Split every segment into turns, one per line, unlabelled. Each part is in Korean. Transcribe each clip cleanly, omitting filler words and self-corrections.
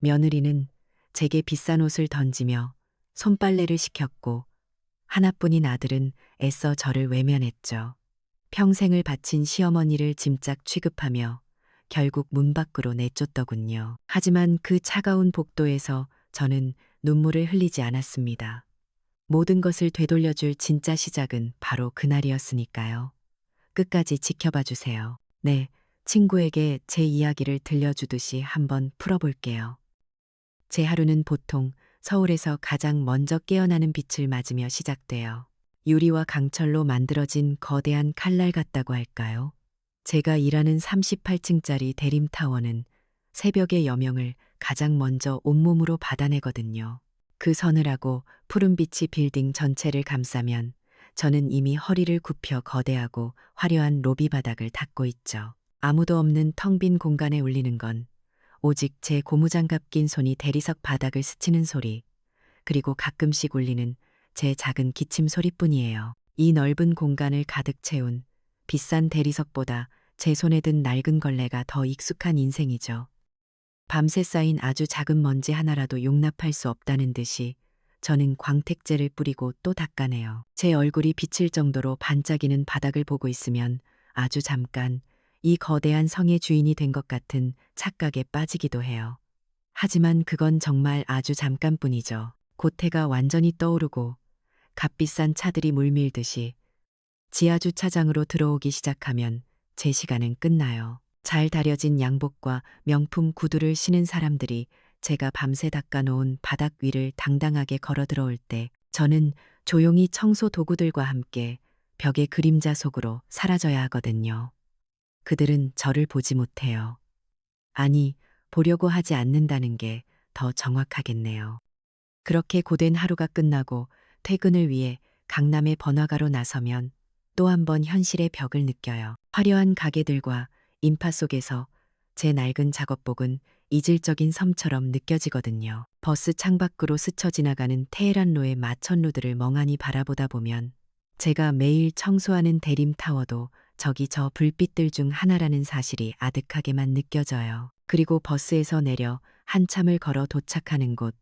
며느리는 제게 비싼 옷을 던지며 손빨래를 시켰고 하나뿐인 아들은 애써 저를 외면했죠. 평생을 바친 시어머니를 짐짝 취급하며 결국 문 밖으로 내쫓더군요. 하지만 그 차가운 복도에서 저는 눈물을 흘리지 않았습니다. 모든 것을 되돌려줄 진짜 시작은 바로 그날이었으니까요. 끝까지 지켜봐 주세요. 네, 친구에게 제 이야기를 들려주듯이 한번 풀어볼게요. 제 하루는 보통 서울에서 가장 먼저 깨어나는 빛을 맞으며 시작돼요. 유리와 강철로 만들어진 거대한 칼날 같다고 할까요? 제가 일하는 38층짜리 대림타워는 새벽의 여명을 가장 먼저 온몸으로 받아내거든요. 그 서늘하고 푸른빛이 빌딩 전체를 감싸면 저는 이미 허리를 굽혀 거대하고 화려한 로비 바닥을 닦고 있죠. 아무도 없는 텅 빈 공간에 울리는 건 오직 제 고무장갑 낀 손이 대리석 바닥을 스치는 소리, 그리고 가끔씩 울리는 제 작은 기침 소리뿐이에요. 이 넓은 공간을 가득 채운 비싼 대리석보다 제 손에 든 낡은 걸레가 더 익숙한 인생이죠. 밤새 쌓인 아주 작은 먼지 하나라도 용납할 수 없다는 듯이 저는 광택제를 뿌리고 또 닦아내요. 제 얼굴이 비칠 정도로 반짝이는 바닥을 보고 있으면 아주 잠깐 이 거대한 성의 주인이 된 것 같은 착각에 빠지기도 해요. 하지만 그건 정말 아주 잠깐뿐이죠. 곧 해가 완전히 떠오르고 값비싼 차들이 물밀듯이 지하 주차장으로 들어오기 시작하면 제 시간은 끝나요. 잘 다려진 양복과 명품 구두를 신은 사람들이 제가 밤새 닦아놓은 바닥 위를 당당하게 걸어 들어올 때 저는 조용히 청소 도구들과 함께 벽의 그림자 속으로 사라져야 하거든요. 그들은 저를 보지 못해요. 아니, 보려고 하지 않는다는 게 더 정확하겠네요. 그렇게 고된 하루가 끝나고 퇴근을 위해 강남의 번화가로 나서면 또 한 번 현실의 벽을 느껴요. 화려한 가게들과 인파 속에서 제 낡은 작업복은 이질적인 섬처럼 느껴지거든요. 버스 창밖으로 스쳐 지나가는 테헤란로의 마천루들을 멍하니 바라보다 보면 제가 매일 청소하는 대림타워도 저기 저 불빛들 중 하나라는 사실이 아득하게만 느껴져요. 그리고 버스에서 내려 한참을 걸어 도착하는 곳,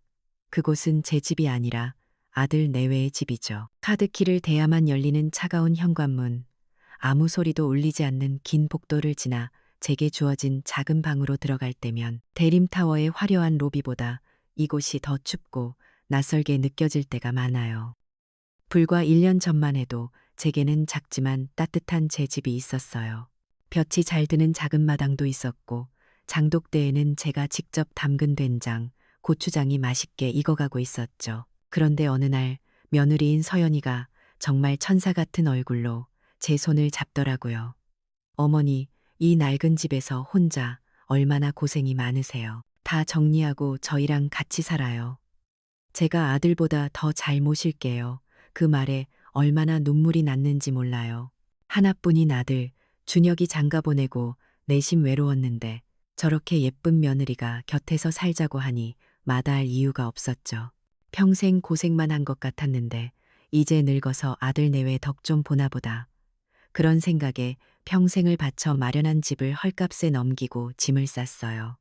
그곳은 제 집이 아니라 아들 내외의 집이죠. 카드키를 대야만 열리는 차가운 현관문, 아무 소리도 울리지 않는 긴 복도를 지나 제게 주어진 작은 방으로 들어갈 때면 대림타워의 화려한 로비보다 이곳이 더 춥고 낯설게 느껴질 때가 많아요. 불과 1년 전만 해도 제게는 작지만 따뜻한 제 집이 있었어요. 볕이 잘 드는 작은 마당도 있었고 장독대에는 제가 직접 담근 된장, 고추장이 맛있게 익어가고 있었죠. 그런데 어느 날 며느리인 서연이가 정말 천사 같은 얼굴로 제 손을 잡더라고요. 어머니, 이 낡은 집에서 혼자 얼마나 고생이 많으세요. 다 정리하고 저희랑 같이 살아요. 제가 아들보다 더 잘 모실게요. 그 말에 얼마나 눈물이 났는지 몰라요. 하나뿐인 아들, 준혁이 장가 보내고 내심 외로웠는데 저렇게 예쁜 며느리가 곁에서 살자고 하니 마다할 이유가 없었죠. 평생 고생만 한 것 같았는데 이제 늙어서 아들 내외 덕 좀 보나 보다. 그런 생각에 평생을 바쳐 마련한 집을 헐값에 넘기고 짐을 쌌어요.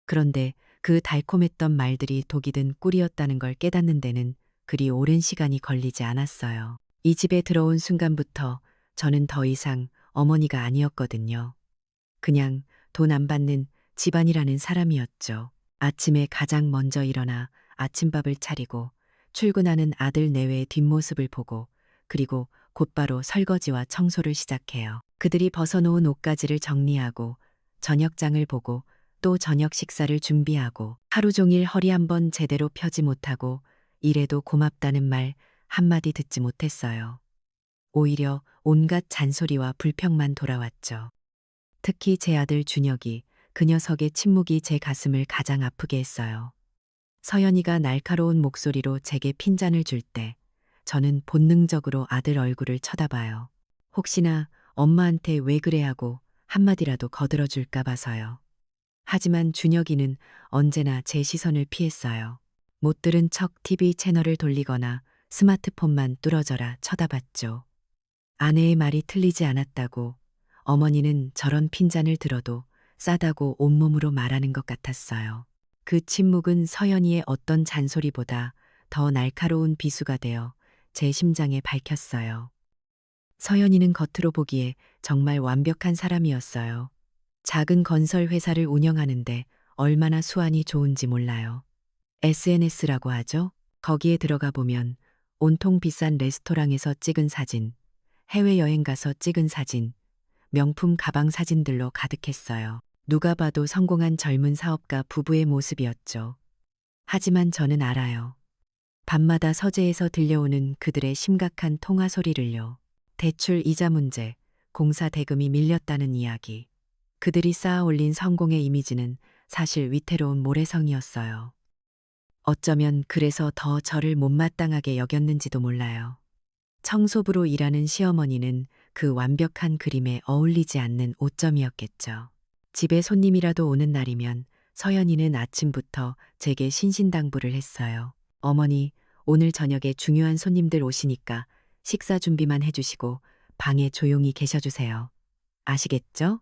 그런데 그 달콤했던 말들이 독이 든 꿀이었다는 걸 깨닫는 데는 그리 오랜 시간이 걸리지 않았어요. 이 집에 들어온 순간부터 저는 더 이상 어머니가 아니었거든요. 그냥 돈 안 받는 집안이라는 사람이었죠. 아침에 가장 먼저 일어나 아침밥을 차리고 출근하는 아들 내외의 뒷모습을 보고 그리고 곧바로 설거지와 청소를 시작해요. 그들이 벗어놓은 옷가지를 정리하고 저녁장을 보고 또 저녁 식사를 준비하고 하루 종일 허리 한번 제대로 펴지 못하고 이래도 고맙다는 말 한마디 듣지 못했어요. 오히려 온갖 잔소리와 불평만 돌아왔죠. 특히 제 아들 준혁이, 그 녀석의 침묵이 제 가슴을 가장 아프게 했어요. 서연이가 날카로운 목소리로 제게 핀잔을 줄 때 저는 본능적으로 아들 얼굴을 쳐다봐요. 혹시나 엄마한테 왜 그래 하고 한마디라도 거들어줄까 봐서요. 하지만 준혁이는 언제나 제 시선을 피했어요. 못 들은 척 TV 채널을 돌리거나 스마트폰만 뚫어져라 쳐다봤죠. 아내의 말이 틀리지 않았다고 어머니는 저런 핀잔을 들어도 싸다고 온몸으로 말하는 것 같았어요. 그 침묵은 서연이의 어떤 잔소리보다 더 날카로운 비수가 되어 제 심장에 밝혔어요. 서연이는 겉으로 보기에 정말 완벽한 사람이었어요. 작은 건설 회사를 운영하는데 얼마나 수완이 좋은지 몰라요. SNS라고 하죠? 거기에 들어가 보면 온통 비싼 레스토랑에서 찍은 사진, 해외여행 가서 찍은 사진, 명품 가방 사진들로 가득했어요. 누가 봐도 성공한 젊은 사업가 부부의 모습이었죠. 하지만 저는 알아요. 밤마다 서재에서 들려오는 그들의 심각한 통화 소리를요. 대출 이자 문제, 공사 대금이 밀렸다는 이야기. 그들이 쌓아 올린 성공의 이미지는 사실 위태로운 모래성이었어요. 어쩌면 그래서 더 저를 못마땅하게 여겼는지도 몰라요. 청소부로 일하는 시어머니는 그 완벽한 그림에 어울리지 않는 오점이었겠죠. 집에 손님이라도 오는 날이면 서연이는 아침부터 제게 신신당부를 했어요. 어머니, 오늘 저녁에 중요한 손님들 오시니까 식사 준비만 해주시고 방에 조용히 계셔주세요. 아시겠죠?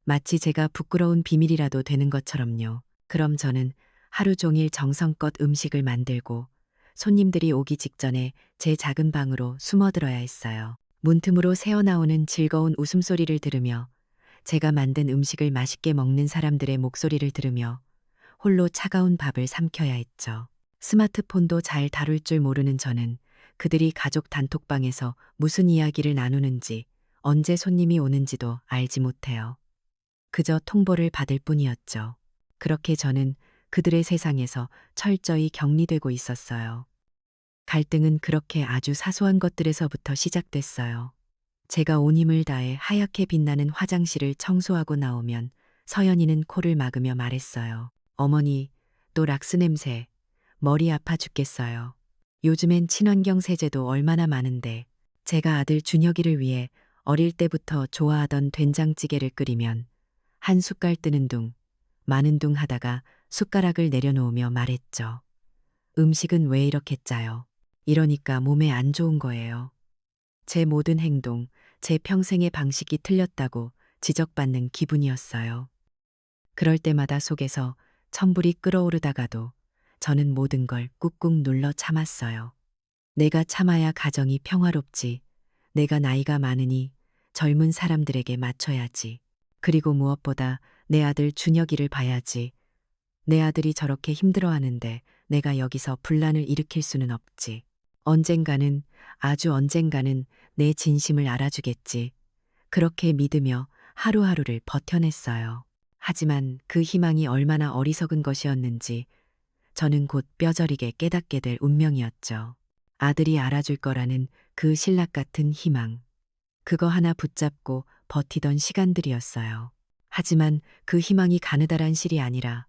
마치 제가 부끄러운 비밀이라도 되는 것처럼요. 그럼 저는 하루 종일 정성껏 음식을 만들고 손님들이 오기 직전에 제 작은 방으로 숨어들어야 했어요. 문틈으로 새어나오는 즐거운 웃음소리를 들으며 제가 만든 음식을 맛있게 먹는 사람들의 목소리를 들으며 홀로 차가운 밥을 삼켜야 했죠. 스마트폰도 잘 다룰 줄 모르는 저는 그들이 가족 단톡방에서 무슨 이야기를 나누는지 언제 손님이 오는지도 알지 못해요. 그저 통보를 받을 뿐이었죠. 그렇게 저는 그들의 세상에서 철저히 격리되고 있었어요. 갈등은 그렇게 아주 사소한 것들에서부터 시작됐어요. 제가 온 힘을 다해 하얗게 빛나는 화장실을 청소하고 나오면 서연이는 코를 막으며 말했어요. 어머니, 또 락스 냄새. 머리 아파 죽겠어요. 요즘엔 친환경 세제도 얼마나 많은데 제가 아들 준혁이를 위해 어릴 때부터 좋아하던 된장찌개를 끓이면 한 숟갈 뜨는 둥, 마는 둥 하다가 숟가락을 내려놓으며 말했죠. 음식은 왜 이렇게 짜요? 이러니까 몸에 안 좋은 거예요. 제 모든 행동, 제 평생의 방식이 틀렸다고 지적받는 기분이었어요. 그럴 때마다 속에서 천불이 끓어오르다가도 저는 모든 걸 꾹꾹 눌러 참았어요. 내가 참아야 가정이 평화롭지. 내가 나이가 많으니 젊은 사람들에게 맞춰야지. 그리고 무엇보다 내 아들 준혁이를 봐야지. 내 아들이 저렇게 힘들어하는데 내가 여기서 분란을 일으킬 수는 없지. 언젠가는, 아주 언젠가는 내 진심을 알아주겠지. 그렇게 믿으며 하루하루를 버텨냈어요. 하지만 그 희망이 얼마나 어리석은 것이었는지 저는 곧 뼈저리게 깨닫게 될 운명이었죠. 아들이 알아줄 거라는 그 신락 같은 희망. 그거 하나 붙잡고 버티던 시간들이었어요. 하지만 그 희망이 가느다란 실이 아니라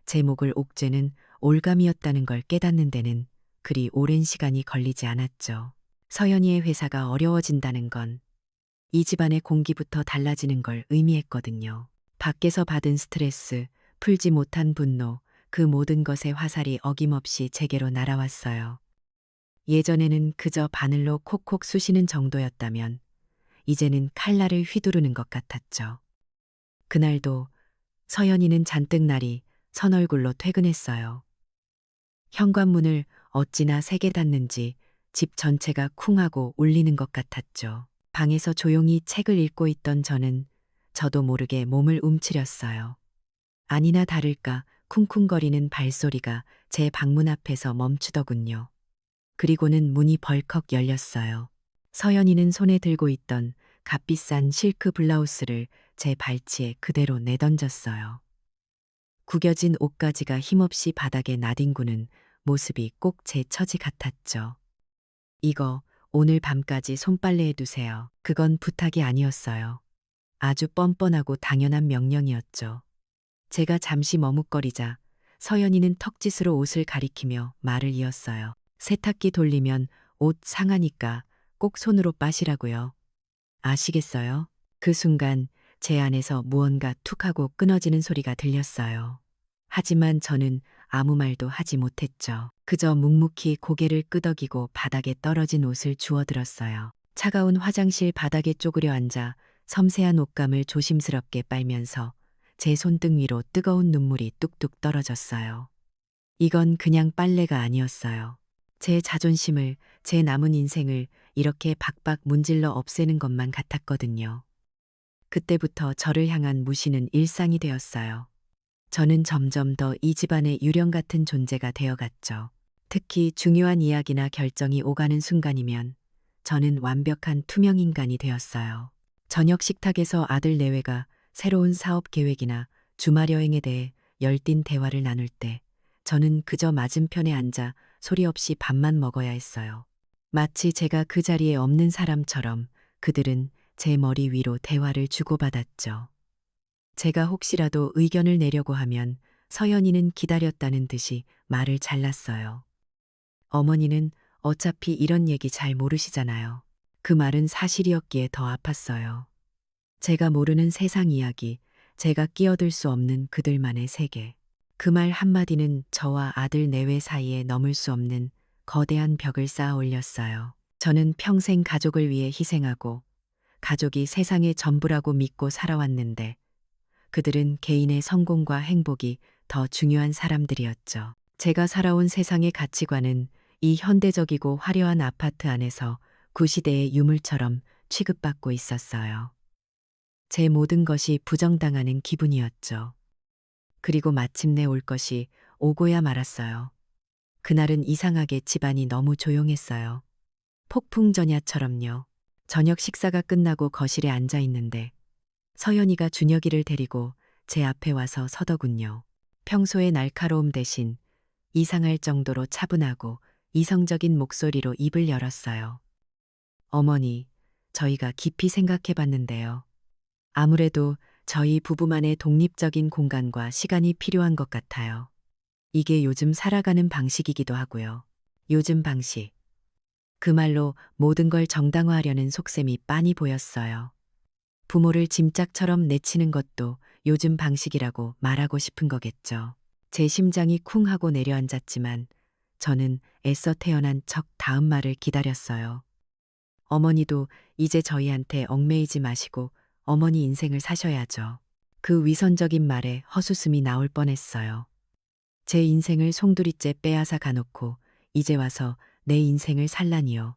제 목을 옥죄는 올감이었다는 걸 깨닫는 데는 그리 오랜 시간이 걸리지 않았죠. 서연이의 회사가 어려워진다는 건 이 집안의 공기부터 달라지는 걸 의미했거든요. 밖에서 받은 스트레스, 풀지 못한 분노, 그 모든 것의 화살이 어김없이 제게로 날아왔어요. 예전에는 그저 바늘로 콕콕 쑤시는 정도였다면 이제는 칼날을 휘두르는 것 같았죠. 그날도 서연이는 잔뜩 날이 선 얼굴로 퇴근했어요. 현관문을 어찌나 세게 닫는지 집 전체가 쿵하고 울리는 것 같았죠. 방에서 조용히 책을 읽고 있던 저도 모르게 몸을 움츠렸어요. 아니나 다를까 쿵쿵거리는 발소리가 제 방문 앞에서 멈추더군요. 그리고는 문이 벌컥 열렸어요. 서연이는 손에 들고 있던 값비싼 실크 블라우스를 제 발치에 그대로 내던졌어요. 구겨진 옷가지가 힘없이 바닥에 나뒹구는 모습이 꼭 제 처지 같았죠. 이거 오늘 밤까지 손빨래해 두세요. 그건 부탁이 아니었어요. 아주 뻔뻔하고 당연한 명령이었죠. 제가 잠시 머뭇거리자 서연이는 턱짓으로 옷을 가리키며 말을 이었어요. 세탁기 돌리면 옷 상하니까 꼭 손으로 빠시라고요. 아시겠어요? 그 순간 제 안에서 무언가 툭 하고 끊어지는 소리가 들렸어요. 하지만 저는 아무 말도 하지 못했죠. 그저 묵묵히 고개를 끄덕이고 바닥에 떨어진 옷을 주워들었어요. 차가운 화장실 바닥에 쪼그려 앉아 섬세한 옷감을 조심스럽게 빨면서 제 손등 위로 뜨거운 눈물이 뚝뚝 떨어졌어요. 이건 그냥 빨래가 아니었어요. 제 자존심을, 제 남은 인생을 이렇게 박박 문질러 없애는 것만 같았거든요. 그때부터 저를 향한 무시는 일상이 되었어요. 저는 점점 더 이 집안의 유령 같은 존재가 되어갔죠. 특히 중요한 이야기나 결정이 오가는 순간이면 저는 완벽한 투명 인간이 되었어요. 저녁 식탁에서 아들 내외가 새로운 사업 계획이나 주말 여행에 대해 열띤 대화를 나눌 때 저는 그저 맞은편에 앉아 소리 없이 밥만 먹어야 했어요. 마치 제가 그 자리에 없는 사람처럼 그들은 제 머리 위로 대화를 주고받았죠. 제가 혹시라도 의견을 내려고 하면 서연이는 기다렸다는 듯이 말을 잘랐어요. 어머니는 어차피 이런 얘기 잘 모르시잖아요. 그 말은 사실이었기에 더 아팠어요. 제가 모르는 세상 이야기, 제가 끼어들 수 없는 그들만의 세계. 그 말 한마디는 저와 아들 내외 사이에 넘을 수 없는 거대한 벽을 쌓아 올렸어요. 저는 평생 가족을 위해 희생하고 가족이 세상의 전부라고 믿고 살아왔는데 그들은 개인의 성공과 행복이 더 중요한 사람들이었죠. 제가 살아온 세상의 가치관은 이 현대적이고 화려한 아파트 안에서 구시대의 유물처럼 취급받고 있었어요. 제 모든 것이 부정당하는 기분이었죠. 그리고 마침내 올 것이 오고야 말았어요. 그날은 이상하게 집안이 너무 조용했어요. 폭풍전야처럼요. 저녁 식사가 끝나고 거실에 앉아 있는데 서연이가 준혁이를 데리고 제 앞에 와서 서더군요. 평소의 날카로움 대신 이상할 정도로 차분하고 이성적인 목소리로 입을 열었어요. 어머니, 저희가 깊이 생각해 봤는데요. 아무래도 저희 부부만의 독립적인 공간과 시간이 필요한 것 같아요. 이게 요즘 살아가는 방식이기도 하고요. 요즘 방식. 그 말로 모든 걸 정당화하려는 속셈이 빤히 보였어요. 부모를 짐짝처럼 내치는 것도 요즘 방식이라고 말하고 싶은 거겠죠. 제 심장이 쿵 하고 내려앉았지만 저는 애써 태어난 척 다음 말을 기다렸어요. 어머니도 이제 저희한테 얽매이지 마시고 어머니 인생을 사셔야죠. 그 위선적인 말에 헛웃음이 나올 뻔했어요. 제 인생을 송두리째 빼앗아 가놓고 이제 와서 내 인생을 살라니요.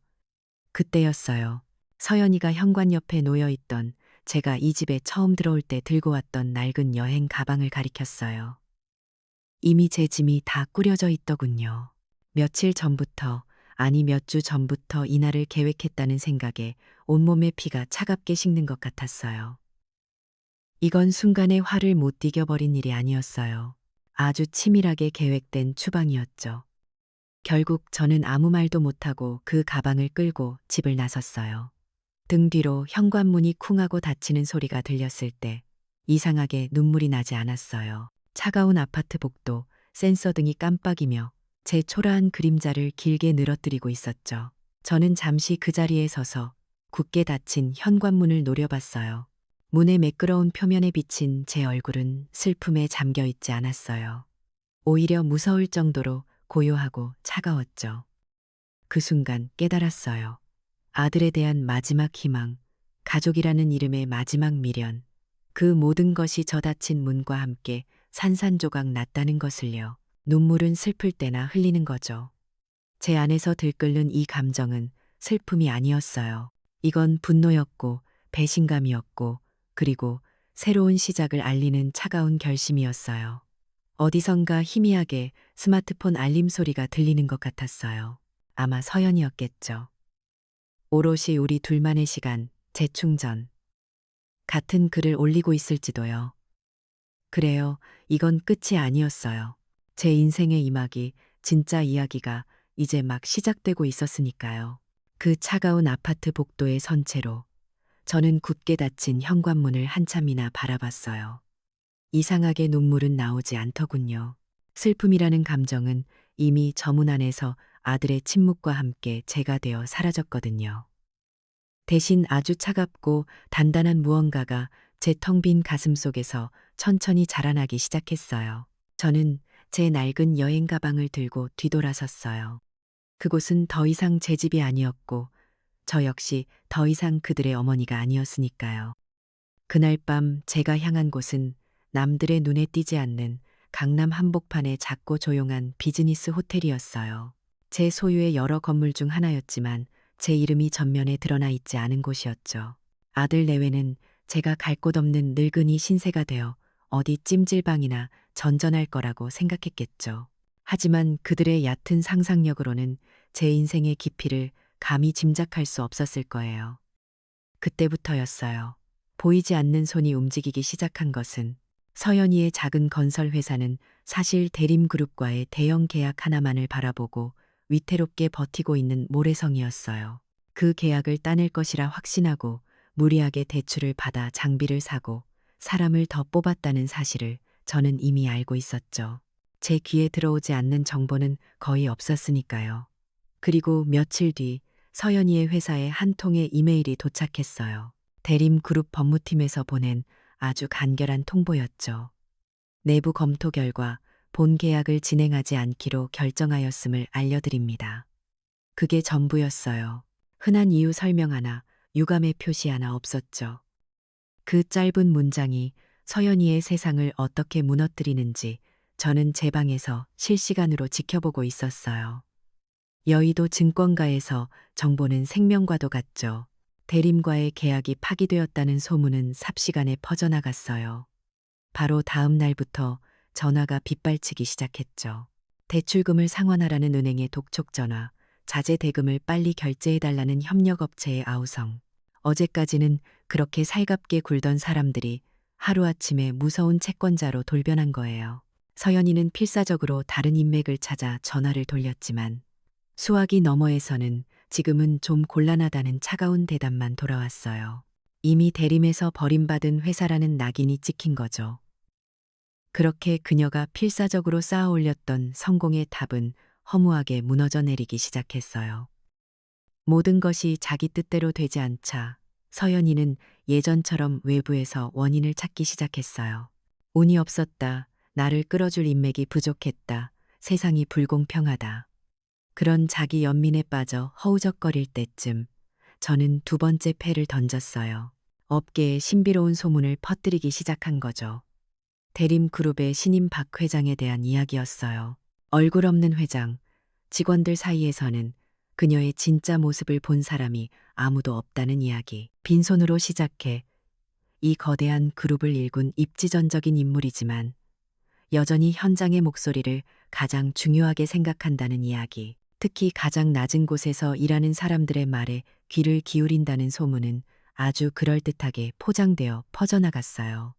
그때였어요. 서연이가 현관 옆에 놓여있던 제가 이 집에 처음 들어올 때 들고 왔던 낡은 여행 가방을 가리켰어요. 이미 제 짐이 다 꾸려져 있더군요. 며칠 전부터, 아니 몇 주 전부터 이날을 계획했다는 생각에 온몸의 피가 차갑게 식는 것 같았어요. 이건 순간에 화를 못 이겨버린 일이 아니었어요. 아주 치밀하게 계획된 추방이었죠. 결국 저는 아무 말도 못하고 그 가방을 끌고 집을 나섰어요. 등 뒤로 현관문이 쿵하고 닫히는 소리가 들렸을 때 이상하게 눈물이 나지 않았어요. 차가운 아파트 복도, 센서 등이 깜빡이며 제 초라한 그림자를 길게 늘어뜨리고 있었죠. 저는 잠시 그 자리에 서서 굳게 닫힌 현관문을 노려봤어요. 문의 매끄러운 표면에 비친 제 얼굴은 슬픔에 잠겨 있지 않았어요. 오히려 무서울 정도로 고요하고 차가웠죠. 그 순간 깨달았어요. 아들에 대한 마지막 희망, 가족이라는 이름의 마지막 미련, 그 모든 것이 저 닫힌 문과 함께 산산조각 났다는 것을요. 눈물은 슬플 때나 흘리는 거죠. 제 안에서 들끓는 이 감정은 슬픔이 아니었어요. 이건 분노였고 배신감이었고 그리고 새로운 시작을 알리는 차가운 결심이었어요. 어디선가 희미하게 스마트폰 알림 소리가 들리는 것 같았어요. 아마 서연이었겠죠. 오롯이 우리 둘만의 시간, 재충전. 같은 글을 올리고 있을지도요. 그래요, 이건 끝이 아니었어요. 제 인생의 이막이, 진짜 이야기가 이제 막 시작되고 있었으니까요. 그 차가운 아파트 복도에 선 채로 저는 굳게 닫힌 현관문을 한참이나 바라봤어요. 이상하게 눈물은 나오지 않더군요. 슬픔이라는 감정은 이미 저 문 안에서 아들의 침묵과 함께 제가 되어 사라졌거든요. 대신 아주 차갑고 단단한 무언가가 제 텅 빈 가슴 속에서 천천히 자라나기 시작했어요. 저는 제 낡은 여행 가방을 들고 뒤돌아섰어요. 그곳은 더 이상 제 집이 아니었고 저 역시 더 이상 그들의 어머니가 아니었으니까요. 그날 밤 제가 향한 곳은 남들의 눈에 띄지 않는 강남 한복판의 작고 조용한 비즈니스 호텔이었어요. 제 소유의 여러 건물 중 하나였지만 제 이름이 전면에 드러나 있지 않은 곳이었죠. 아들 내외는 제가 갈 곳 없는 늙은이 신세가 되어 어디 찜질방이나 전전할 거라고 생각했겠죠. 하지만 그들의 얕은 상상력으로는 제 인생의 깊이를 감히 짐작할 수 없었을 거예요. 그때부터였어요. 보이지 않는 손이 움직이기 시작한 것은 서연이의 작은 건설 회사는 사실 대림그룹과의 대형 계약 하나만을 바라보고 위태롭게 버티고 있는 모래성이었어요. 그 계약을 따낼 것이라 확신하고 무리하게 대출을 받아 장비를 사고 사람을 더 뽑았다는 사실을 저는 이미 알고 있었죠. 제 귀에 들어오지 않는 정보는 거의 없었으니까요. 그리고 며칠 뒤 서연이의 회사에 한 통의 이메일이 도착했어요. 대림그룹 법무팀에서 보낸 아주 간결한 통보였죠. 내부 검토 결과 본 계약을 진행하지 않기로 결정하였음을 알려드립니다. 그게 전부였어요. 흔한 이유 설명 하나, 유감의 표시 하나 없었죠. 그 짧은 문장이 서연이의 세상을 어떻게 무너뜨리는지 저는 제 방에서 실시간으로 지켜보고 있었어요. 여의도 증권가에서 정보는 생명과도 같죠. 대림과의 계약이 파기되었다는 소문은 삽시간에 퍼져나갔어요. 바로 다음 날부터 전화가 빗발치기 시작했죠. 대출금을 상환하라는 은행의 독촉 전화, 자재 대금을 빨리 결제해달라는 협력업체의 아우성. 어제까지는 그렇게 살갑게 굴던 사람들이 하루아침에 무서운 채권자로 돌변한 거예요. 서연이는 필사적으로 다른 인맥을 찾아 전화를 돌렸지만 수화기 너머에서는 지금은 좀 곤란하다는 차가운 대답만 돌아왔어요. 이미 대림에서 버림받은 회사라는 낙인이 찍힌 거죠. 그렇게 그녀가 필사적으로 쌓아 올렸던 성공의 탑은 허무하게 무너져 내리기 시작했어요. 모든 것이 자기 뜻대로 되지 않자 서연이는 예전처럼 외부에서 원인을 찾기 시작했어요. 운이 없었다. 나를 끌어줄 인맥이 부족했다. 세상이 불공평하다. 그런 자기 연민에 빠져 허우적거릴 때쯤 저는 두 번째 패를 던졌어요. 업계에 신비로운 소문을 퍼뜨리기 시작한 거죠. 대림그룹의 신임 박 회장에 대한 이야기였어요. 얼굴 없는 회장, 직원들 사이에서는 그녀의 진짜 모습을 본 사람이 아무도 없다는 이야기. 빈손으로 시작해 이 거대한 그룹을 일군 입지전적인 인물이지만 여전히 현장의 목소리를 가장 중요하게 생각한다는 이야기. 특히 가장 낮은 곳에서 일하는 사람들의 말에 귀를 기울인다는 소문은 아주 그럴듯하게 포장되어 퍼져나갔어요.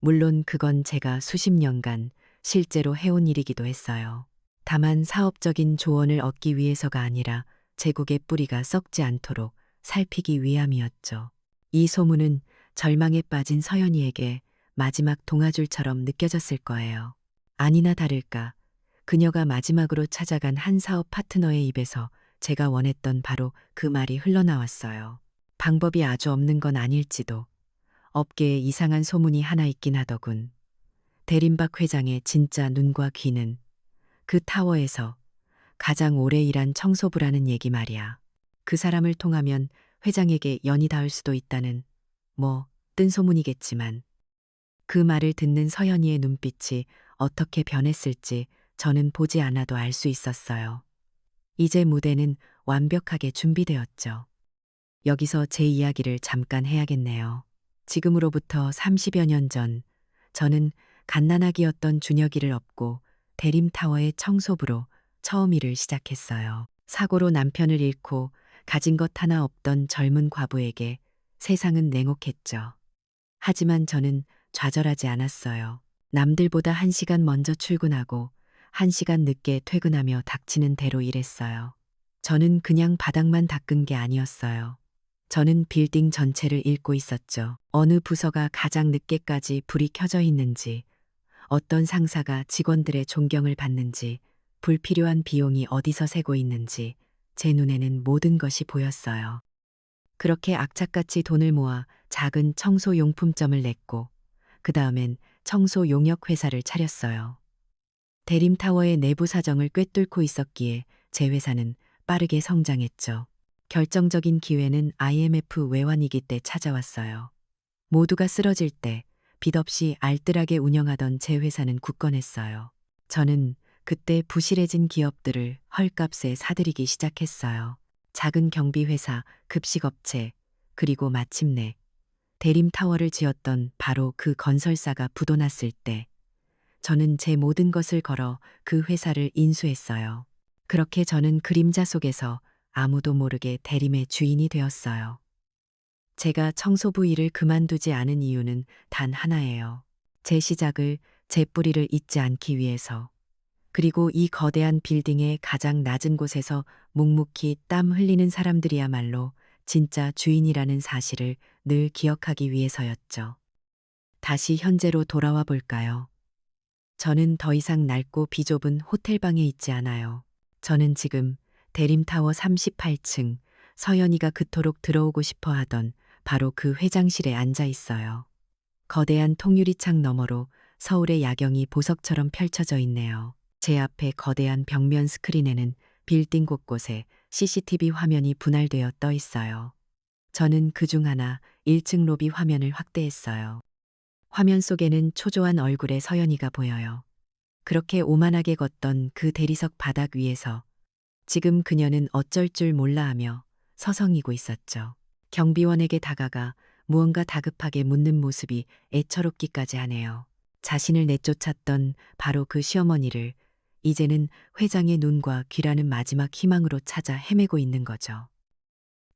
물론 그건 제가 수십 년간 실제로 해온 일이기도 했어요. 다만 사업적인 조언을 얻기 위해서가 아니라 제국의 뿌리가 썩지 않도록 살피기 위함이었죠. 이 소문은 절망에 빠진 서연이에게 마지막 동아줄처럼 느껴졌을 거예요. 아니나 다를까 그녀가 마지막으로 찾아간 한 사업 파트너의 입에서 제가 원했던 바로 그 말이 흘러나왔어요. 방법이 아주 없는 건 아닐지도. 업계에 이상한 소문이 하나 있긴 하더군. 대림박 회장의 진짜 눈과 귀는 그 타워에서 가장 오래 일한 청소부라는 얘기 말이야. 그 사람을 통하면 회장에게 연이 닿을 수도 있다는 뜬 소문이겠지만 그 말을 듣는 서연이의 눈빛이 어떻게 변했을지 저는 보지 않아도 알 수 있었어요. 이제 무대는 완벽하게 준비되었죠. 여기서 제 이야기를 잠깐 해야겠네요. 지금으로부터 30여 년 전, 저는 갓난아기였던 준혁이를 업고 대림타워의 청소부로 처음 일을 시작했어요. 사고로 남편을 잃고 가진 것 하나 없던 젊은 과부에게 세상은 냉혹했죠. 하지만 저는 좌절하지 않았어요. 남들보다 1시간 먼저 출근하고 1시간 늦게 퇴근하며 닥치는 대로 일했어요. 저는 그냥 바닥만 닦은 게 아니었어요. 저는 빌딩 전체를 읽고 있었죠. 어느 부서가 가장 늦게까지 불이 켜져 있는지, 어떤 상사가 직원들의 존경을 받는지, 불필요한 비용이 어디서 새고 있는지 제 눈에는 모든 것이 보였어요. 그렇게 악착같이 돈을 모아 작은 청소용품점을 냈고 그 다음엔 청소용역 회사를 차렸어요. 대림타워의 내부 사정을 꿰뚫고 있었기에 제 회사는 빠르게 성장했죠. 결정적인 기회는 IMF 외환위기 때 찾아왔어요. 모두가 쓰러질 때 빚 없이 알뜰하게 운영하던 제 회사는 굳건했어요. 저는 그때 부실해진 기업들을 헐값에 사들이기 시작했어요. 작은 경비회사, 급식업체, 그리고 마침내 대림타워를 지었던 바로 그 건설사가 부도났을 때 저는 제 모든 것을 걸어 그 회사를 인수했어요. 그렇게 저는 그림자 속에서 아무도 모르게 대림의 주인이 되었어요. 제가 청소부 일을 그만두지 않은 이유는 단 하나예요. 제 시작을, 제 뿌리를 잊지 않기 위해서. 그리고 이 거대한 빌딩의 가장 낮은 곳에서 묵묵히 땀 흘리는 사람들이야말로 진짜 주인이라는 사실을 늘 기억하기 위해서였죠. 다시 현재로 돌아와 볼까요? 저는 더 이상 낡고 비좁은 호텔방에 있지 않아요. 저는 지금 대림타워 38층 서연이가 그토록 들어오고 싶어 하던 바로 그 회장실에 앉아 있어요. 거대한 통유리창 너머로 서울의 야경이 보석처럼 펼쳐져 있네요. 제 앞에 거대한 벽면 스크린에는 빌딩 곳곳에 CCTV 화면이 분할되어 떠 있어요. 저는 그중 하나 1층 로비 화면을 확대했어요. 화면 속에는 초조한 얼굴의 서연이가 보여요. 그렇게 오만하게 걷던 그 대리석 바닥 위에서 지금 그녀는 어쩔 줄 몰라 하며 서성이고 있었죠. 경비원에게 다가가 무언가 다급하게 묻는 모습이 애처롭기까지 하네요. 자신을 내쫓았던 바로 그 시어머니를 이제는 회장의 눈과 귀라는 마지막 희망으로 찾아 헤매고 있는 거죠.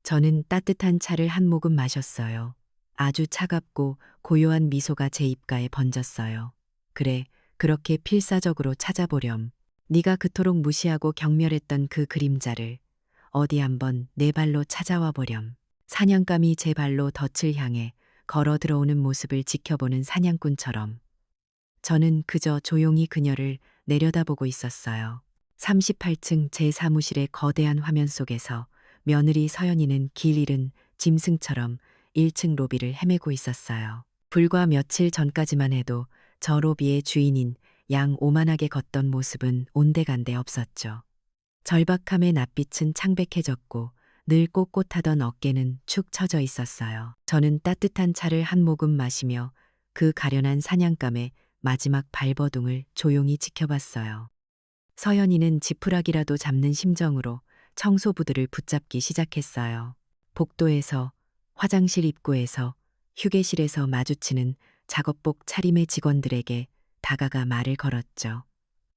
저는 따뜻한 차를 한 모금 마셨어요. 아주 차갑고 고요한 미소가 제 입가에 번졌어요. 그래, 그렇게 필사적으로 찾아보렴. 네가 그토록 무시하고 경멸했던 그 그림자를 어디 한번 내 발로 찾아와 보렴. 사냥감이 제 발로 덫을 향해 걸어 들어오는 모습을 지켜보는 사냥꾼처럼 저는 그저 조용히 그녀를 내려다보고 있었어요. 38층 제 사무실의 거대한 화면 속에서 며느리 서연이는 길 잃은 짐승처럼 1층 로비를 헤매고 있었어요. 불과 며칠 전까지만 해도 저 로비의 주인인 양 오만하게 걷던 모습은 온데간데 없었죠. 절박함의 낯빛은 창백해졌고 늘 꼿꼿하던 어깨는 축 처져 있었어요. 저는 따뜻한 차를 한 모금 마시며 그 가련한 사냥감의 마지막 발버둥을 조용히 지켜봤어요. 서연이는 지푸라기라도 잡는 심정으로 청소부들을 붙잡기 시작했어요. 복도에서, 화장실 입구에서, 휴게실에서 마주치는 작업복 차림의 직원들에게 다가가 말을 걸었죠.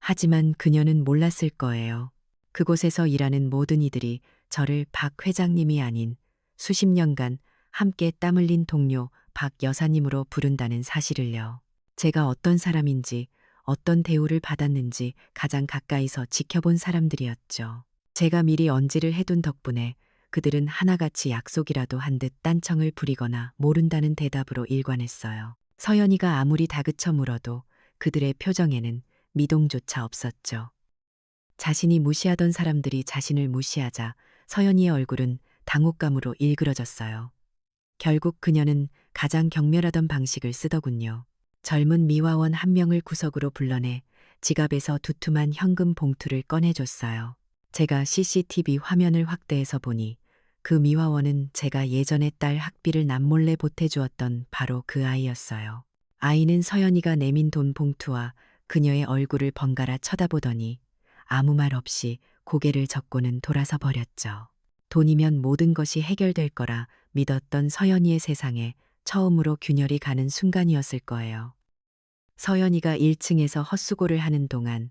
하지만 그녀는 몰랐을 거예요. 그곳에서 일하는 모든 이들이 저를 박 회장님이 아닌 수십 년간 함께 땀 흘린 동료 박 여사님으로 부른다는 사실을요. 제가 어떤 사람인지, 어떤 대우를 받았는지 가장 가까이서 지켜본 사람들이었죠. 제가 미리 언지를 해둔 덕분에 그들은 하나같이 약속이라도 한 듯 딴청을 부리거나 모른다는 대답으로 일관했어요. 서연이가 아무리 다그쳐 물어도 그들의 표정에는 미동조차 없었죠. 자신이 무시하던 사람들이 자신을 무시하자 서연이의 얼굴은 당혹감으로 일그러졌어요. 결국 그녀는 가장 경멸하던 방식을 쓰더군요. 젊은 미화원 한 명을 구석으로 불러내 지갑에서 두툼한 현금 봉투를 꺼내줬어요. 제가 CCTV 화면을 확대해서 보니 그 미화원은 제가 예전에 딸 학비를 남몰래 보태주었던 바로 그 아이였어요. 아이는 서연이가 내민 돈 봉투와 그녀의 얼굴을 번갈아 쳐다보더니 아무 말 없이 고개를 젓고는 돌아서 버렸죠. 돈이면 모든 것이 해결될 거라 믿었던 서연이의 세상에 처음으로 균열이 가는 순간이었을 거예요. 서연이가 1층에서 헛수고를 하는 동안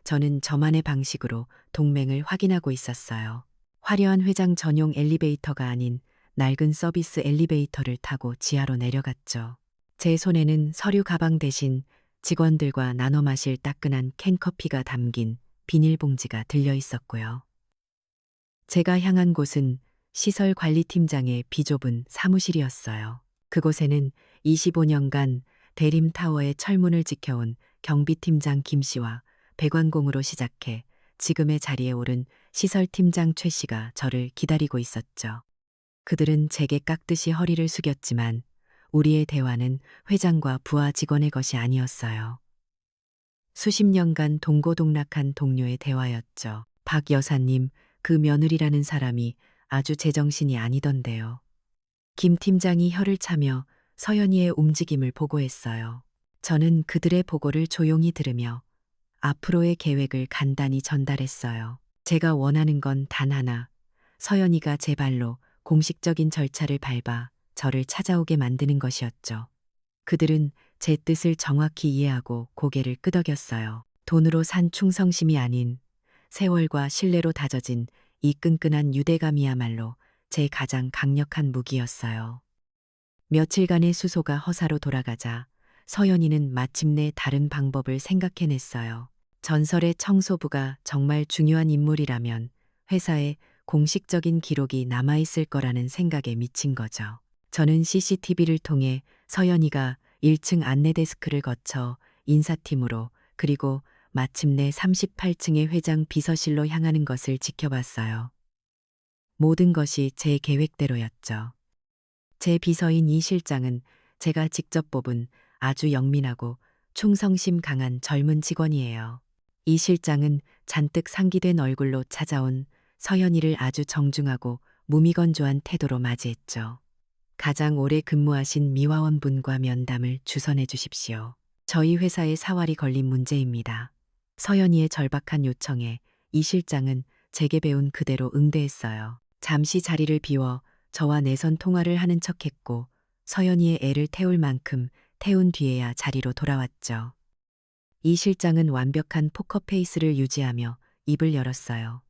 저는 저만의 방식으로 동맹을 확인하고 있었어요. 화려한 회장 전용 엘리베이터가 아닌 낡은 서비스 엘리베이터를 타고 지하로 내려갔죠. 제 손에는 서류 가방 대신 직원들과 나눠 마실 따끈한 캔커피가 담긴 비닐봉지가 들려 있었고요. 제가 향한 곳은 시설관리팀장의 비좁은 사무실이었어요. 그곳에는 25년간 대림타워의 철문을 지켜온 경비팀장 김 씨와 배관공으로 시작해 지금의 자리에 오른 시설팀장 최 씨가 저를 기다리고 있었죠. 그들은 제게 깍듯이 허리를 숙였지만 우리의 대화는 회장과 부하 직원의 것이 아니었어요. 수십 년간 동고동락한 동료의 대화였죠. 박 여사님, 그 며느리라는 사람이 아주 제정신이 아니던데요. 김 팀장이 혀를 차며 서연이의 움직임을 보고했어요. 저는 그들의 보고를 조용히 들으며 앞으로의 계획을 간단히 전달했어요. 제가 원하는 건 단 하나. 서연이가 제 발로 공식적인 절차를 밟아 저를 찾아오게 만드는 것이었죠. 그들은 제 뜻을 정확히 이해하고 고개를 끄덕였어요. 돈으로 산 충성심이 아닌 세월과 신뢰로 다져진 이 끈끈한 유대감이야말로 제 가장 강력한 무기였어요. 며칠간의 수소가 허사로 돌아가자 서연이는 마침내 다른 방법을 생각해냈어요. 전설의 청소부가 정말 중요한 인물이라면 회사에 공식적인 기록이 남아있을 거라는 생각에 미친 거죠. 저는 CCTV를 통해 서연이가 1층 안내 데스크를 거쳐 인사팀으로 그리고 마침내 38층의 회장 비서실로 향하는 것을 지켜봤어요. 모든 것이 제 계획대로였죠. 제 비서인 이 실장은 제가 직접 뽑은 아주 영민하고 충성심 강한 젊은 직원이에요. 이 실장은 잔뜩 상기된 얼굴로 찾아온 서연이를 아주 정중하고 무미건조한 태도로 맞이했죠. 가장 오래 근무하신 미화원분과 면담을 주선해 주십시오. 저희 회사에 사활이 걸린 문제입니다. 서연이의 절박한 요청에 이 실장은 제게 배운 그대로 응대했어요. 잠시 자리를 비워 저와 내선 통화를 하는 척했고 서연이의 애를 태울 만큼 태운 뒤에야 자리로 돌아왔죠. 이 실장은 완벽한 포커페이스를 유지하며 입을 열었어요.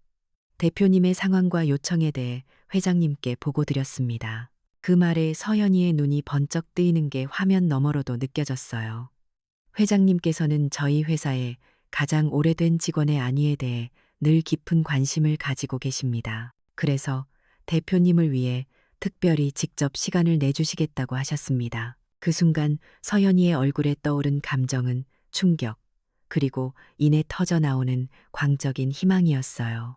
대표님의 상황과 요청에 대해 회장님께 보고드렸습니다. 그 말에 서연이의 눈이 번쩍 뜨이는 게 화면 너머로도 느껴졌어요. 회장님께서는 저희 회사의 가장 오래된 직원의 안위에 대해 늘 깊은 관심을 가지고 계십니다. 그래서 대표님을 위해 특별히 직접 시간을 내주시겠다고 하셨습니다. 그 순간 서연이의 얼굴에 떠오른 감정은 충격, 그리고 이내 터져나오는 광적인 희망이었어요.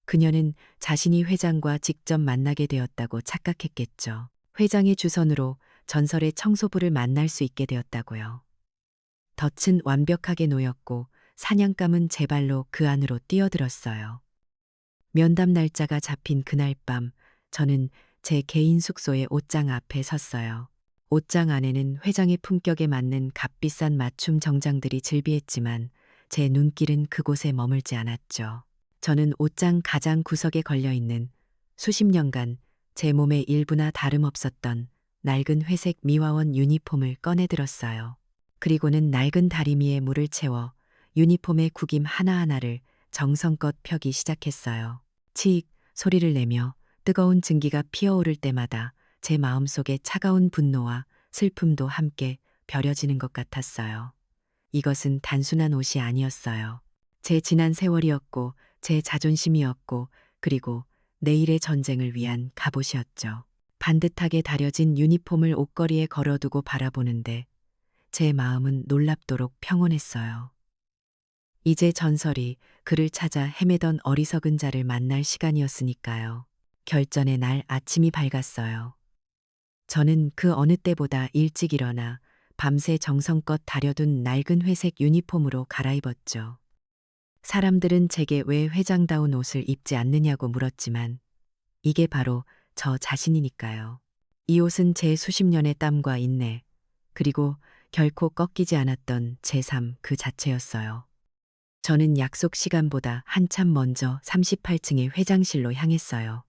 그녀는 자신이 회장과 직접 만나게 되었다고 착각했겠죠. 회장의 주선으로 전설의 청소부를 만날 수 있게 되었다고요. 덫은 완벽하게 놓였고 사냥감은 제 발로 그 안으로 뛰어들었어요. 면담 날짜가 잡힌 그날 밤 저는 제 개인 숙소의 옷장 앞에 섰어요. 옷장 안에는 회장의 품격에 맞는 값비싼 맞춤 정장들이 즐비했지만 제 눈길은 그곳에 머물지 않았죠. 저는 옷장 가장 구석에 걸려있는 수십 년간 제 몸의 일부나 다름없었던 낡은 회색 미화원 유니폼을 꺼내들었어요. 그리고는 낡은 다리미에 물을 채워 유니폼의 구김 하나하나를 정성껏 펴기 시작했어요. 치익 소리를 내며 뜨거운 증기가 피어오를 때마다 제 마음속에 차가운 분노와 슬픔도 함께 벼려지는 것 같았어요. 이것은 단순한 옷이 아니었어요. 제 지난 세월이었고 제 자존심이었고 그리고 내일의 전쟁을 위한 갑옷이었죠. 반듯하게 다려진 유니폼을 옷걸이에 걸어두고 바라보는데 제 마음은 놀랍도록 평온했어요. 이제 전설이 그를 찾아 헤매던 어리석은 자를 만날 시간이었으니까요. 결전의 날 아침이 밝았어요. 저는 그 어느 때보다 일찍 일어나 밤새 정성껏 다려둔 낡은 회색 유니폼으로 갈아입었죠. 사람들은 제게 왜 회장다운 옷을 입지 않느냐고 물었지만 이게 바로 저 자신이니까요. 이 옷은 제 수십 년의 땀과 인내, 그리고 결코 꺾이지 않았던 제 삶 그 자체였어요. 저는 약속 시간보다 한참 먼저 38층의 회장실로 향했어요.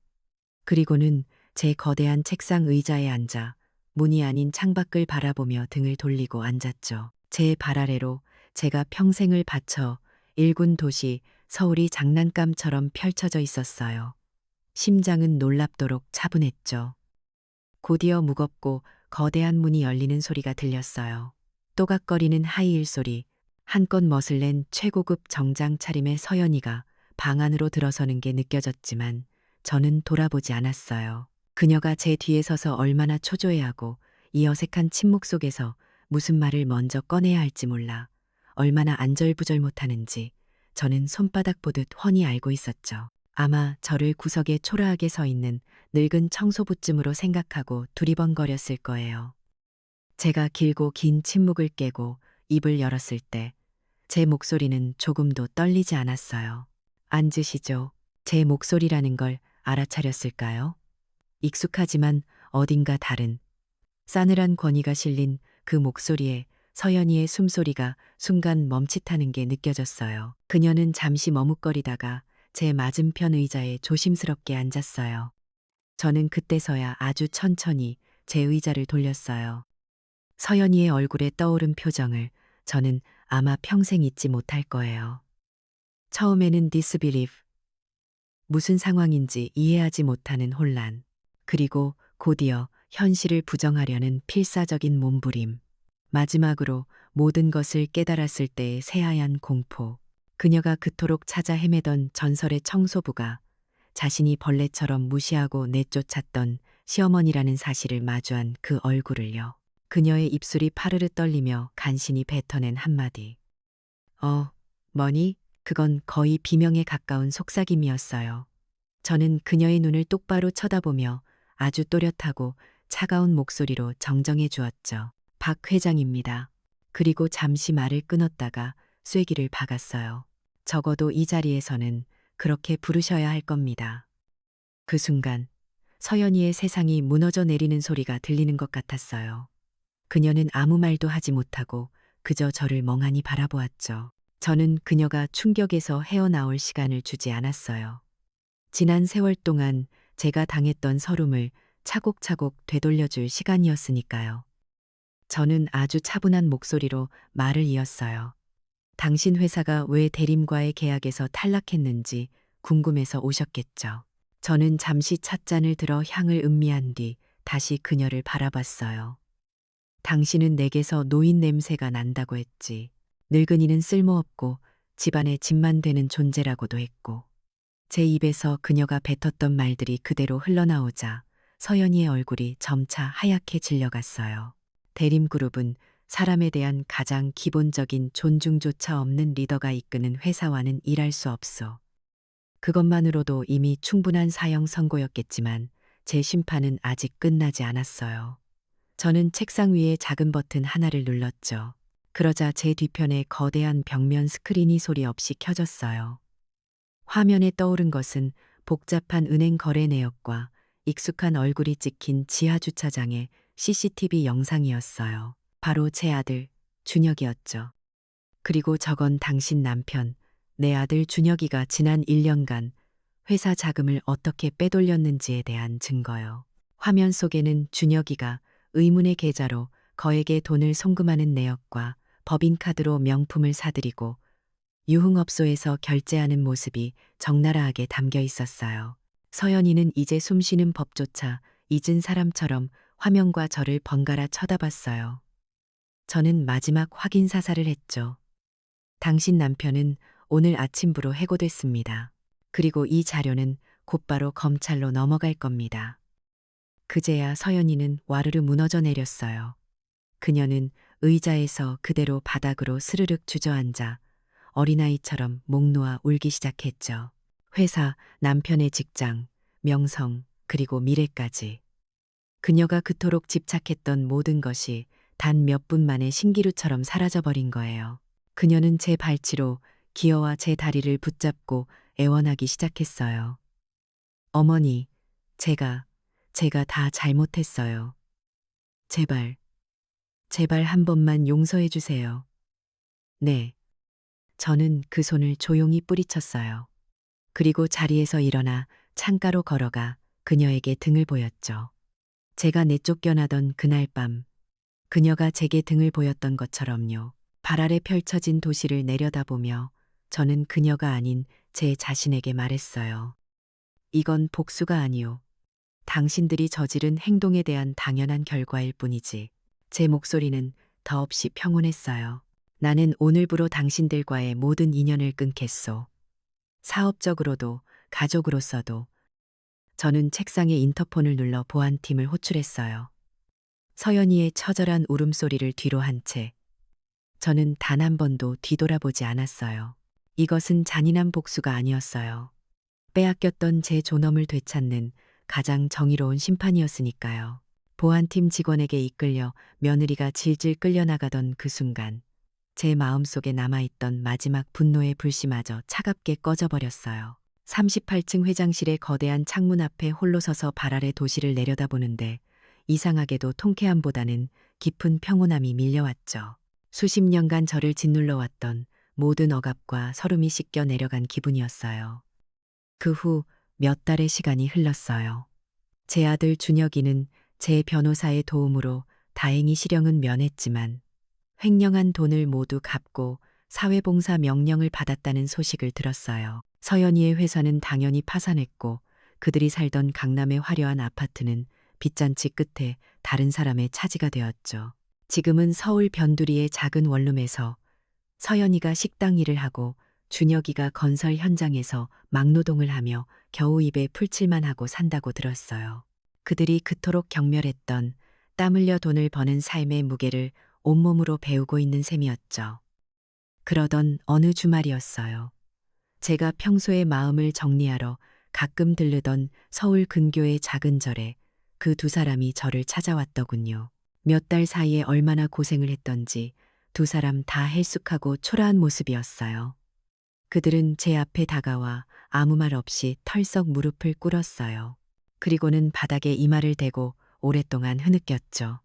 그리고는 제 거대한 책상 의자에 앉아 문이 아닌 창밖을 바라보며 등을 돌리고 앉았죠. 제 발 아래로 제가 평생을 바쳐 일군 도시 서울이 장난감처럼 펼쳐져 있었어요. 심장은 놀랍도록 차분했죠. 곧이어 무겁고 거대한 문이 열리는 소리가 들렸어요. 또각거리는 하이힐 소리, 한껏 멋을 낸 최고급 정장 차림의 서연이가 방 안으로 들어서는 게 느껴졌지만 저는 돌아보지 않았어요. 그녀가 제 뒤에 서서 얼마나 초조해하고 이 어색한 침묵 속에서 무슨 말을 먼저 꺼내야 할지 몰라 얼마나 안절부절 못하는지 저는 손바닥 보듯 훤히 알고 있었죠. 아마 저를 구석에 초라하게 서 있는 늙은 청소부쯤으로 생각하고 두리번거렸을 거예요. 제가 길고 긴 침묵을 깨고 입을 열었을 때 제 목소리는 조금도 떨리지 않았어요. 앉으시죠. 제 목소리라는 걸 알아차렸을까요? 익숙하지만 어딘가 다른 싸늘한 권위가 실린 그 목소리에 서연이의 숨소리가 순간 멈칫하는 게 느껴졌어요. 그녀는 잠시 머뭇거리다가 제 맞은편 의자에 조심스럽게 앉았어요. 저는 그때서야 아주 천천히 제 의자를 돌렸어요. 서연이의 얼굴에 떠오른 표정을 저는 아마 평생 잊지 못할 거예요. 처음에는 disbelief, 무슨 상황인지 이해하지 못하는 혼란, 그리고 곧이어 현실을 부정하려는 필사적인 몸부림, 마지막으로 모든 것을 깨달았을 때의 새하얀 공포. 그녀가 그토록 찾아 헤매던 전설의 청소부가 자신이 벌레처럼 무시하고 내쫓았던 시어머니라는 사실을 마주한 그 얼굴을요. 그녀의 입술이 파르르 떨리며 간신히 뱉어낸 한마디. 뭐니? 그건 거의 비명에 가까운 속삭임이었어요. 저는 그녀의 눈을 똑바로 쳐다보며 아주 또렷하고 차가운 목소리로 정정해 주었죠. 박 회장입니다. 그리고 잠시 말을 끊었다가 쐐기를 박았어요. 적어도 이 자리에서는 그렇게 부르셔야 할 겁니다. 그 순간 서연이의 세상이 무너져 내리는 소리가 들리는 것 같았어요. 그녀는 아무 말도 하지 못하고 그저 저를 멍하니 바라보았죠. 저는 그녀가 충격에서 헤어나올 시간을 주지 않았어요. 지난 세월 동안 제가 당했던 서름을 차곡차곡 되돌려줄 시간이었으니까요. 저는 아주 차분한 목소리로 말을 이었어요. 당신 회사가 왜 대림과의 계약에서 탈락했는지 궁금해서 오셨겠죠. 저는 잠시 찻잔을 들어 향을 음미한 뒤 다시 그녀를 바라봤어요. 당신은 내게서 노인 냄새가 난다고 했지. 늙은이는 쓸모없고 집안의 짐만 되는 존재라고도 했고. 제 입에서 그녀가 뱉었던 말들이 그대로 흘러나오자 서연이의 얼굴이 점차 하얗게 질려갔어요. 대림그룹은 사람에 대한 가장 기본적인 존중조차 없는 리더가 이끄는 회사와는 일할 수 없어. 그것만으로도 이미 충분한 사형 선고였겠지만 제 심판은 아직 끝나지 않았어요. 저는 책상 위에 작은 버튼 하나를 눌렀죠. 그러자 제 뒤편에 거대한 벽면 스크린이 소리 없이 켜졌어요. 화면에 떠오른 것은 복잡한 은행 거래 내역과 익숙한 얼굴이 찍힌 지하 주차장의 CCTV 영상이었어요. 바로 제 아들, 준혁이었죠. 그리고 저건 당신 남편, 내 아들 준혁이가 지난 1년간 회사 자금을 어떻게 빼돌렸는지에 대한 증거요. 화면 속에는 준혁이가 의문의 계좌로 거액의 돈을 송금하는 내역과 법인카드로 명품을 사들이고 유흥업소에서 결제하는 모습이 적나라하게 담겨 있었어요. 서연이는 이제 숨쉬는 법조차 잊은 사람처럼 화면과 저를 번갈아 쳐다봤어요. 저는 마지막 확인 사살을 했죠. 당신 남편은 오늘 아침부로 해고됐습니다. 그리고 이 자료는 곧바로 검찰로 넘어갈 겁니다. 그제야 서연이는 와르르 무너져 내렸어요. 그녀는 의자에서 그대로 바닥으로 스르륵 주저앉아 어린아이처럼 목 놓아 울기 시작했죠. 회사, 남편의 직장, 명성, 그리고 미래까지. 그녀가 그토록 집착했던 모든 것이 단 몇 분 만에 신기루처럼 사라져버린 거예요. 그녀는 제 발치로 기어와 제 다리를 붙잡고 애원하기 시작했어요. 어머니, 제가 다 잘못했어요. 제발, 제발 한 번만 용서해 주세요. 네. 저는 그 손을 조용히 뿌리쳤어요. 그리고 자리에서 일어나 창가로 걸어가 그녀에게 등을 보였죠. 제가 내쫓겨나던 그날 밤, 그녀가 제게 등을 보였던 것처럼요. 발 아래 펼쳐진 도시를 내려다보며 저는 그녀가 아닌 제 자신에게 말했어요. 이건 복수가 아니오. 당신들이 저지른 행동에 대한 당연한 결과일 뿐이지. 제 목소리는 더없이 평온했어요. 나는 오늘부로 당신들과의 모든 인연을 끊겠소. 사업적으로도 가족으로서도. 저는 책상에 인터폰을 눌러 보안팀을 호출했어요. 서연이의 처절한 울음소리를 뒤로 한 채 저는 단 한 번도 뒤돌아보지 않았어요. 이것은 잔인한 복수가 아니었어요. 빼앗겼던 제 존엄을 되찾는 가장 정의로운 심판이었으니까요. 보안팀 직원에게 이끌려 며느리가 질질 끌려나가던 그 순간 제 마음속에 남아있던 마지막 분노의 불씨마저 차갑게 꺼져버렸어요. 38층 회장실의 거대한 창문 앞에 홀로 서서 발 아래 도시를 내려다보는데 이상하게도 통쾌함보다는 깊은 평온함이 밀려왔죠. 수십 년간 저를 짓눌러 왔던 모든 억압과 서름이 씻겨 내려간 기분이었어요. 그 후 몇 달의 시간이 흘렀어요. 제 아들 준혁이는 제 변호사의 도움으로 다행히 실형은 면했지만 횡령한 돈을 모두 갚고 사회봉사 명령을 받았다는 소식을 들었어요. 서연이의 회사는 당연히 파산했고 그들이 살던 강남의 화려한 아파트는 빚잔치 끝에 다른 사람의 차지가 되었죠. 지금은 서울 변두리의 작은 원룸에서 서연이가 식당 일을 하고 준혁이가 건설 현장에서 막노동을 하며 겨우 입에 풀칠만 하고 산다고 들었어요. 그들이 그토록 경멸했던 땀 흘려 돈을 버는 삶의 무게를 온몸으로 배우고 있는 셈이었죠. 그러던 어느 주말이었어요. 제가 평소에 마음을 정리하러 가끔 들르던 서울 근교의 작은 절에 그 두 사람이 저를 찾아왔더군요. 몇 달 사이에 얼마나 고생을 했던지 두 사람 다 헬쑥하고 초라한 모습이었어요. 그들은 제 앞에 다가와 아무 말 없이 털썩 무릎을 꿇었어요. 그리고는 바닥에 이마를 대고 오랫동안 흐느꼈죠.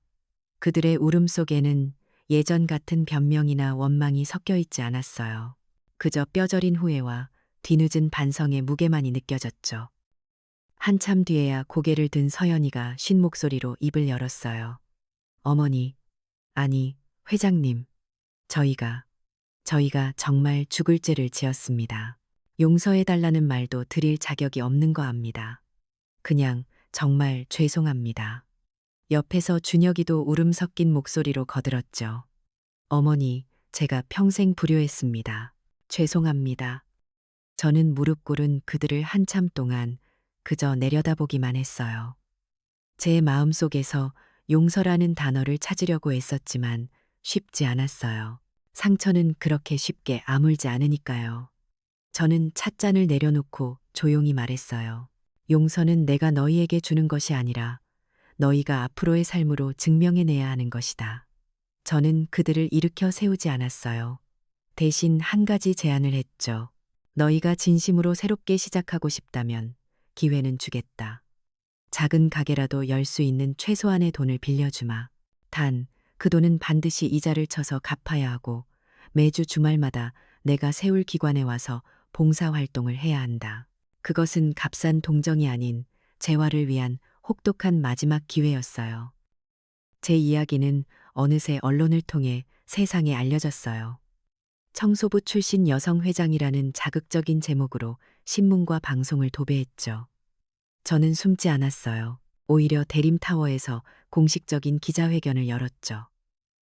그들의 울음속에는 예전 같은 변명이나 원망이 섞여 있지 않았어요. 그저 뼈저린 후회와 뒤늦은 반성의 무게만이 느껴졌죠. 한참 뒤에야 고개를 든 서연이가 쉰 목소리로 입을 열었어요. 어머니, 아니, 회장님, 저희가 정말 죽을 죄를 지었습니다. 용서해달라는 말도 드릴 자격이 없는 거 압니다. 그냥 정말 죄송합니다. 옆에서 준혁이도 울음 섞인 목소리로 거들었죠. 어머니, 제가 평생 불효했습니다. 죄송합니다. 저는 무릎 꿇은 그들을 한참 동안 그저 내려다보기만 했어요. 제 마음속에서 용서라는 단어를 찾으려고 애썼지만 쉽지 않았어요. 상처는 그렇게 쉽게 아물지 않으니까요. 저는 찻잔을 내려놓고 조용히 말했어요. 용서는 내가 너희에게 주는 것이 아니라 너희가 앞으로의 삶으로 증명해내야 하는 것이다. 저는 그들을 일으켜 세우지 않았어요. 대신 한 가지 제안을 했죠. 너희가 진심으로 새롭게 시작하고 싶다면 기회는 주겠다. 작은 가게라도 열 수 있는 최소한의 돈을 빌려주마. 단, 그 돈은 반드시 이자를 쳐서 갚아야 하고 매주 주말마다 내가 세울 기관에 와서 봉사활동을 해야 한다. 그것은 값싼 동정이 아닌 재활을 위한 혹독한 마지막 기회였어요. 제 이야기는 어느새 언론을 통해 세상에 알려졌어요. 청소부 출신 여성 회장이라는 자극적인 제목으로 신문과 방송을 도배했죠. 저는 숨지 않았어요. 오히려 대림타워에서 공식적인 기자회견을 열었죠.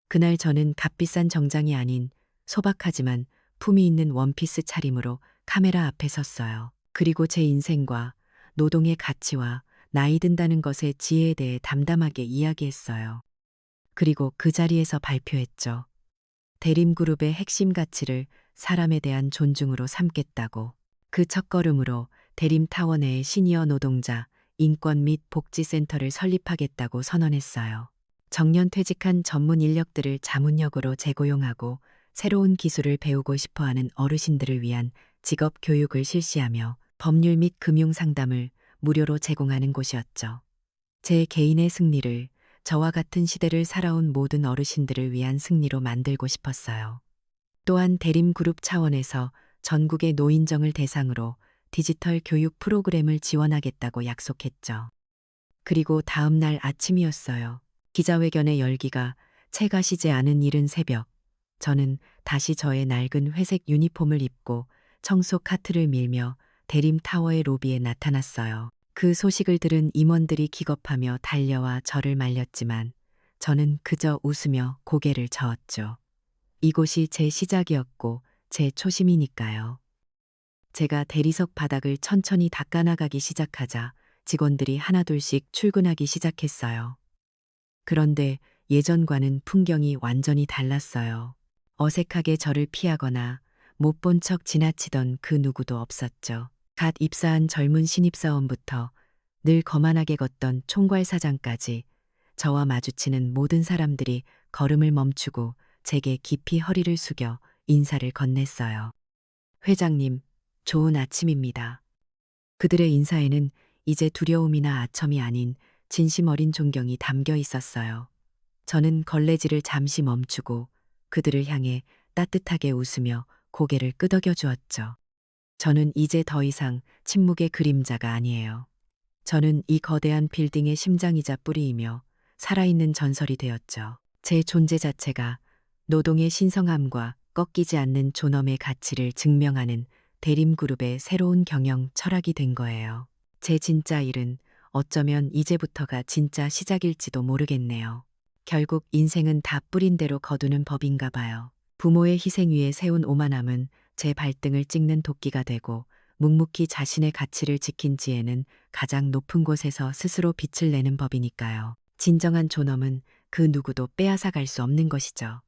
그날 저는 값비싼 정장이 아닌 소박하지만 품위 있는 원피스 차림으로 카메라 앞에 섰어요. 그리고 제 인생과 노동의 가치와 나이 든다는 것의 지혜에 대해 담담하게 이야기했어요. 그리고 그 자리에서 발표했죠. 대림그룹의 핵심 가치를 사람에 대한 존중으로 삼겠다고. 그 첫걸음으로 대림타워 내에 시니어 노동자 인권 및 복지센터를 설립하겠다고 선언했어요. 정년퇴직한 전문 인력들을 자문역으로 재고용하고 새로운 기술을 배우고 싶어하는 어르신들을 위한 직업 교육을 실시하며 법률 및 금융 상담을 무료로 제공하는 곳이었죠. 제 개인의 승리를 저와 같은 시대를 살아온 모든 어르신들을 위한 승리로 만들고 싶었어요. 또한 대림그룹 차원에서 전국의 노인정을 대상으로 디지털 교육 프로그램을 지원하겠다고 약속했죠. 그리고 다음 날 아침이었어요. 기자회견의 열기가 채가 시지 않은 이른 새벽, 저는 다시 저의 낡은 회색 유니폼을 입고 청소 카트를 밀며 대림타워의 로비에 나타났어요. 그 소식을 들은 임원들이 기겁하며 달려와 저를 말렸지만 저는 그저 웃으며 고개를 저었죠. 이곳이 제 시작이었고 제 초심이니까요. 제가 대리석 바닥을 천천히 닦아나가기 시작하자 직원들이 하나둘씩 출근하기 시작했어요. 그런데 예전과는 풍경이 완전히 달랐어요. 어색하게 저를 피하거나 못 본 척 지나치던 그 누구도 없었죠. 갓 입사한 젊은 신입사원부터 늘 거만하게 걷던 총괄사장까지 저와 마주치는 모든 사람들이 걸음을 멈추고 제게 깊이 허리를 숙여 인사를 건넸어요. 회장님, 좋은 아침입니다. 그들의 인사에는 이제 두려움이나 아첨이 아닌 진심 어린 존경이 담겨 있었어요. 저는 걸레질을 잠시 멈추고 그들을 향해 따뜻하게 웃으며 고개를 끄덕여 주었죠. 저는 이제 더 이상 침묵의 그림자가 아니에요. 저는 이 거대한 빌딩의 심장이자 뿌리이며 살아있는 전설이 되었죠. 제 존재 자체가 노동의 신성함과 꺾이지 않는 존엄의 가치를 증명하는 대림그룹의 새로운 경영 철학이 된 거예요. 제 진짜 일은 어쩌면 이제부터가 진짜 시작일지도 모르겠네요. 결국 인생은 다 뿌린 대로 거두는 법인가 봐요. 부모의 희생 위에 세운 오만함은 제 발등을 찍는 도끼가 되고 묵묵히 자신의 가치를 지킨 지혜는 가장 높은 곳에서 스스로 빛을 내는 법이니까요. 진정한 존엄은 그 누구도 빼앗아 갈 수 없는 것이죠.